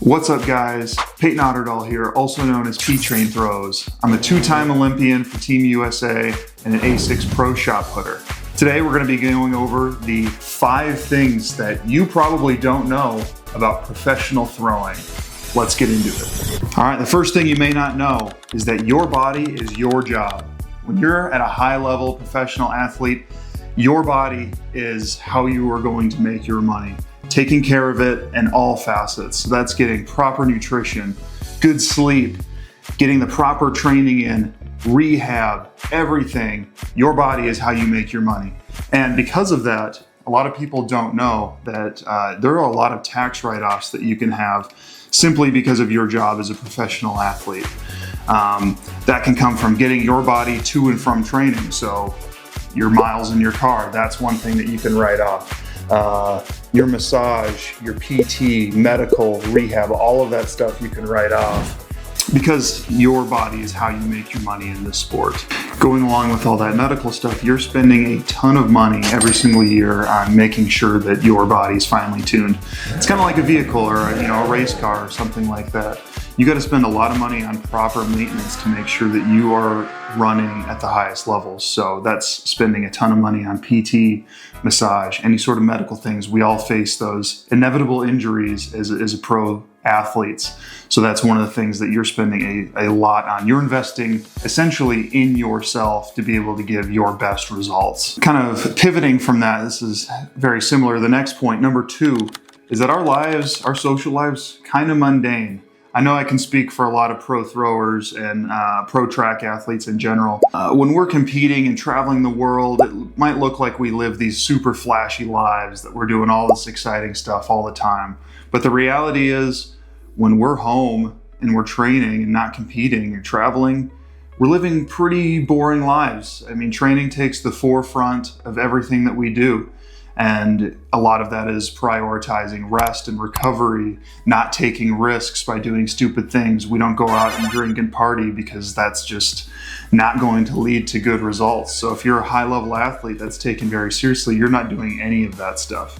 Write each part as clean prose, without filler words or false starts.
What's up guys, Payton here, also known as P-Train Throws. I'm a two-time Olympian for Team USA and an ASICS pro shot putter. Today we're going to be going over the 5 things that you probably don't know about professional throwing. Let's get into it. All right, the first thing you may not know is that your body is your job. When you're at a high-level professional athlete, your body is how you are going to make your money. Taking care of it in all facets. So that's getting proper nutrition, good sleep, getting the proper training in, rehab, everything. Your body is how you make your money. And because of that, a lot of people don't know that there are a lot of tax write-offs that you can have simply because of your job as a professional athlete. That can come from getting your body to and from training. So your miles in your car, that's one thing that you can write off. Your massage, your PT, medical, rehab, all of that stuff you can write off because your body is how you make your money in this sport. Going along with all that medical stuff, you're spending a ton of money every single year on making sure that your body's finely tuned. It's kind of like a vehicle or a race car or something like that. You got to spend a lot of money on proper maintenance to make sure that you are running at the highest levels. So that's spending a ton of money on PT, massage, any sort of medical things. We all face those inevitable injuries as a pro athletes. So that's one of the things that you're spending a lot on. You're investing essentially in yourself to be able to give your best results. Kind of pivoting from that, this is very similar. The next point, number 2, is that our social lives, kind of mundane. I know I can speak for a lot of pro throwers and pro track athletes in general. When we're competing and traveling the world, it might look like we live these super flashy lives, that we're doing all this exciting stuff all the time. But the reality is, when we're home and we're training and not competing and traveling, we're living pretty boring lives. I mean, training takes the forefront of everything that we do. And a lot of that is prioritizing rest and recovery, not taking risks by doing stupid things. We don't go out and drink and party because that's just not going to lead to good results. So if you're a high-level athlete that's taken very seriously, you're not doing any of that stuff.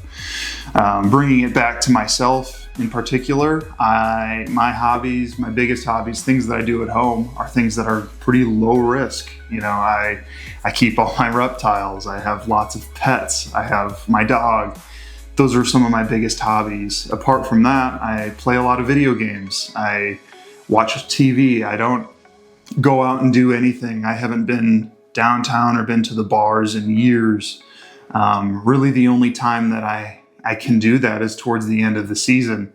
Bringing it back to myself in particular, my hobbies, my biggest hobbies, things that I do at home are things that are pretty low risk. I keep all my reptiles. I have lots of pets. I have my dog. Those are some of my biggest hobbies. Apart from that, I play a lot of video games. I watch TV. I don't go out and do anything. I haven't been downtown or been to the bars in years. Really the only time that I can do that is towards the end of the season.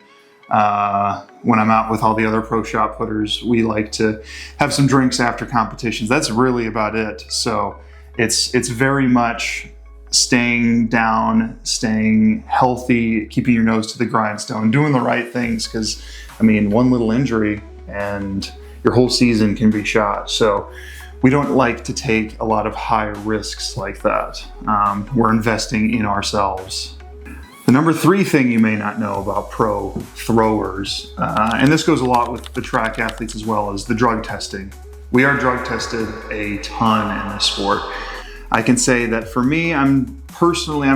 When I'm out with all the other pro shot putters, we like to have some drinks after competitions. That's really about it. So it's very much staying down, staying healthy, keeping your nose to the grindstone, doing the right things, because one little injury and your whole season can be shot. So we don't like to take a lot of high risks like that. We're investing in ourselves. The number 3 thing you may not know about pro throwers, and this goes a lot with the track athletes as well, is the drug testing. We are drug tested a ton in this sport. I can say that for me, I'm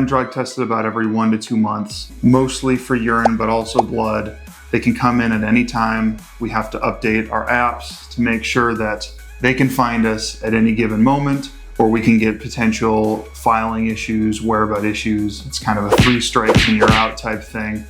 drug tested about every 1 to 2 months, mostly for urine, but also blood. They can come in at any time. We have to update our apps to make sure that they can find us at any given moment, or we can get potential filing issues, whereabout issues. It's kind of a 3 strikes and you're out type thing.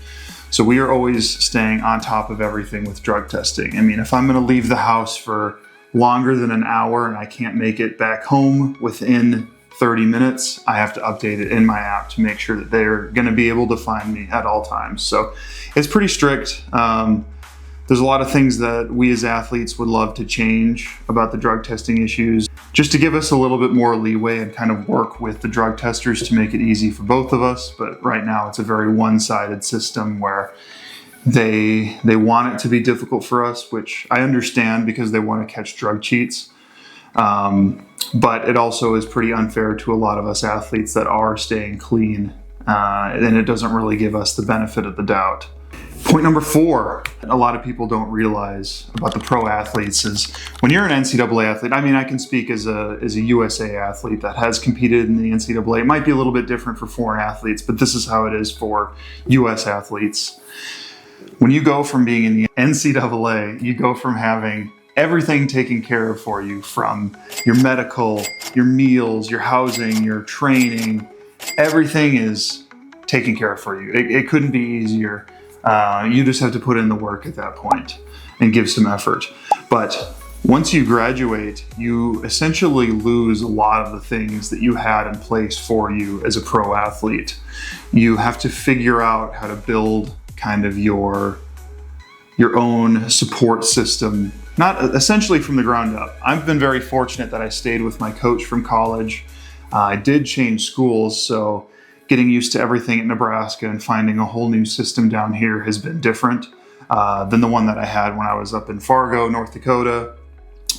So we are always staying on top of everything with drug testing. If I'm gonna leave the house for longer than an hour and I can't make it back home within 30 minutes, I have to update it in my app to make sure that they're gonna be able to find me at all times. So it's pretty strict. There's a lot of things that we as athletes would love to change about the drug testing issues, just to give us a little bit more leeway and kind of work with the drug testers to make it easy for both of us. But right now it's a very one-sided system where they want it to be difficult for us, which I understand because they want to catch drug cheats. But it also is pretty unfair to a lot of us athletes that are staying clean, and it doesn't really give us the benefit of the doubt. Point number 4, a lot of people don't realize about the pro athletes is when you're an NCAA athlete, I can speak as a USA athlete that has competed in the NCAA. It might be a little bit different for foreign athletes, but this is how it is for US athletes. When you go from being in the NCAA, you go from having everything taken care of for you, from your medical, your meals, your housing, your training. Everything is taken care of for you. It couldn't be easier. You just have to put in the work at that point and give some effort. But once you graduate, you essentially lose a lot of the things that you had in place for you as a pro athlete. You have to figure out how to build kind of your own support system, not essentially from the ground up. I've been very fortunate that I stayed with my coach from college. I did change schools, so getting used to everything at Nebraska and finding a whole new system down here has been different than the one that I had when I was up in Fargo, North Dakota,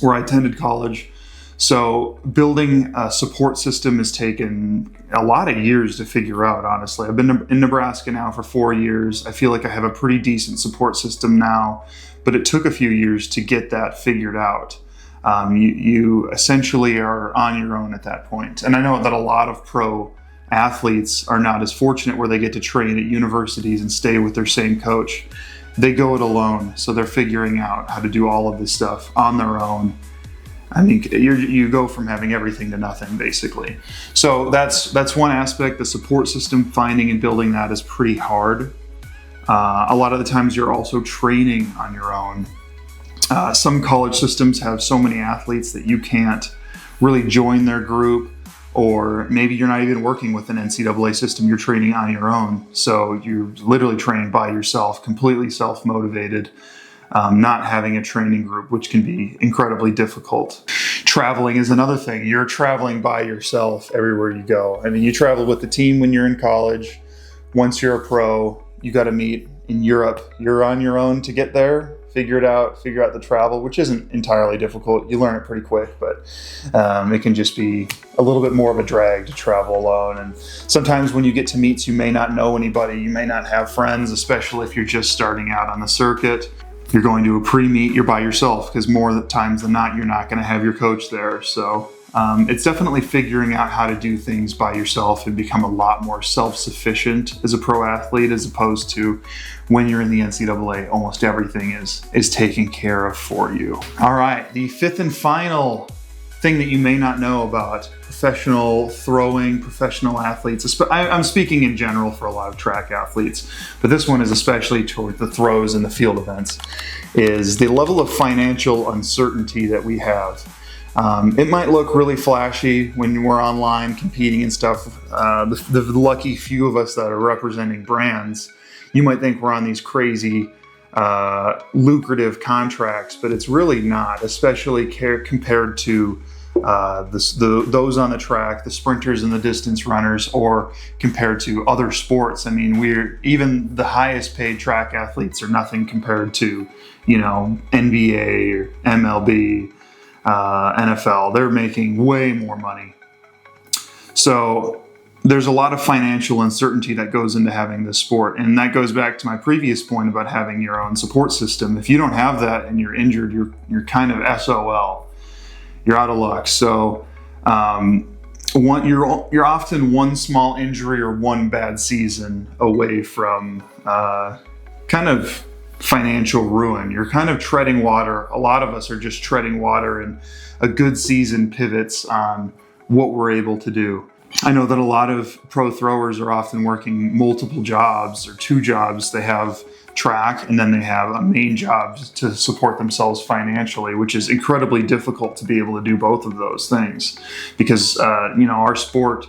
where I attended college. So building a support system has taken a lot of years to figure out, honestly. I've been in Nebraska now for 4 years. I feel like I have a pretty decent support system now, but it took a few years to get that figured out. You essentially are on your own at that point. And I know that a lot of pro athletes are not as fortunate where they get to train at universities and stay with their same coach. They go it alone, so they're figuring out how to do all of this stuff on their own. I mean, you go from having everything to nothing, basically. So that's one aspect. The support system, finding and building that is pretty hard. A lot of the times you're also training on your own. Some college systems have so many athletes that you can't really join their group, or maybe you're not even working with an NCAA system, you're training on your own. So you're literally training by yourself, completely self-motivated. Not having a training group, which can be incredibly difficult. Traveling is another thing. You're traveling by yourself everywhere you go. I mean, you travel with the team when you're in college. Once you're a pro, you got to meet in Europe. You're on your own to get there, figure out the travel, which isn't entirely difficult. You learn it pretty quick, but it can just be a little bit more of a drag to travel alone. And sometimes when you get to meets, you may not know anybody. You may not have friends, especially if you're just starting out on the circuit. You're going to a pre-meet, you're by yourself, because more times than not, you're not going to have your coach there. So it's definitely figuring out how to do things by yourself and become a lot more self-sufficient as a pro athlete, as opposed to when you're in the NCAA, almost everything is taken care of for you. All right, the fifth and final thing that you may not know about professional throwing, professional athletes. I'm speaking in general for a lot of track athletes, but this one is especially toward the throws and the field events, is the level of financial uncertainty that we have. It might look really flashy when we're online competing and stuff. The lucky few of us that are representing brands, you might think we're on these crazy lucrative contracts, but it's really not, especially compared to those on the track, the sprinters and the distance runners, or compared to other sports. I mean, even the highest paid track athletes are nothing compared to, NBA or MLB, NFL. They're making way more money. So there's a lot of financial uncertainty that goes into having this sport. And that goes back to my previous point about having your own support system. If you don't have that and you're injured, you're kind of SOL. You're out of luck. So you're often one small injury or one bad season away from kind of financial ruin. You're kind of treading water. A lot of us are just treading water, and a good season pivots on what we're able to do. I know that a lot of pro throwers are often working multiple jobs or 2 jobs. They have track and then they have a main job to support themselves financially, which is incredibly difficult to be able to do both of those things, because our sport,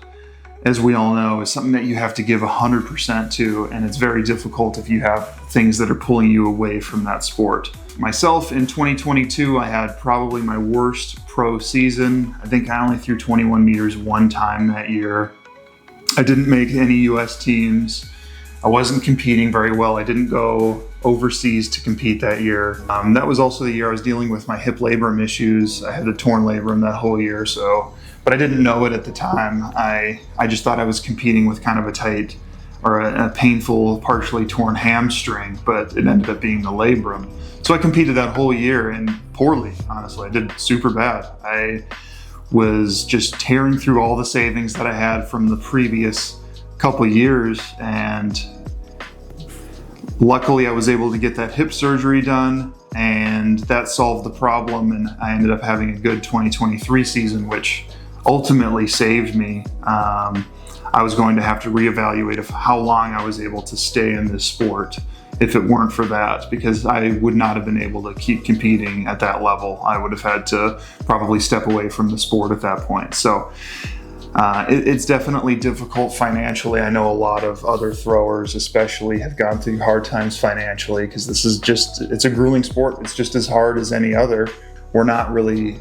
as we all know, is something that you have to give 100% to, and it's very difficult if you have things that are pulling you away from that sport. Myself, in 2022, I had probably my worst pro season. I think I only threw 21 meters one time that year. I didn't make any US teams. I wasn't competing very well. I didn't go overseas to compete that year. That was also the year I was dealing with my hip labrum issues. I had a torn labrum that whole year, but I didn't know it at the time. I just thought I was competing with kind of a tight or a painful, partially torn hamstring, but it ended up being the labrum. So I competed that whole year, and poorly, honestly. I did super bad. I was just tearing through all the savings that I had from the previous couple years, and Luckily, I was able to get that hip surgery done, and that solved the problem, and I ended up having a good 2023 season, which ultimately saved me. I was going to have to reevaluate of how long I was able to stay in this sport if it weren't for that, because I would not have been able to keep competing at that level. I would have had to probably step away from the sport at that point. So it's definitely difficult financially. I know a lot of other throwers especially have gone through hard times financially, because this is just, it's a grueling sport. It's just as hard as any other. We're not really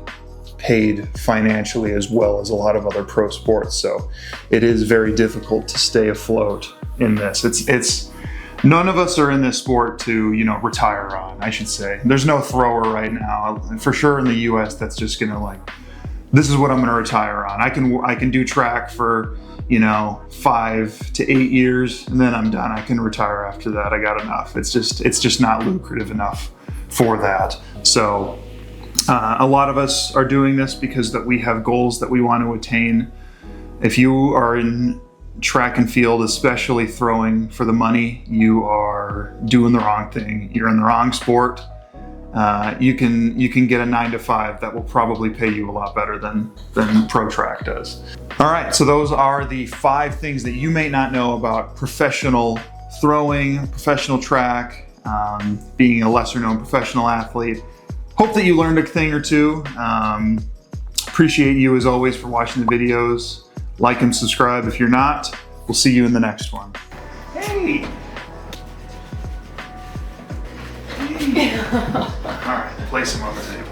paid financially as well as a lot of other pro sports. So it is very difficult to stay afloat in this. It's none of us are in this sport to, retire on, I should say. There's no thrower right now. For sure in the US, that's just gonna this is what I'm gonna retire on. I can do track for, 5 to 8 years, and then I'm done. I can retire after that. I got enough. It's just not lucrative enough for that. So a lot of us are doing this because that we have goals that we want to attain. If you are in track and field, especially throwing for the money, you are doing the wrong thing. You're in the wrong sport. You can get a 9-to-5 that will probably pay you a lot better than pro track does. All right, so those are the 5 things that you may not know about professional throwing, professional track, being a lesser known professional athlete. Hope that you learned a thing or two. Appreciate you as always for watching the videos. Like and subscribe if you're not. We'll see you in the next one. Hey! All right, place them on the table.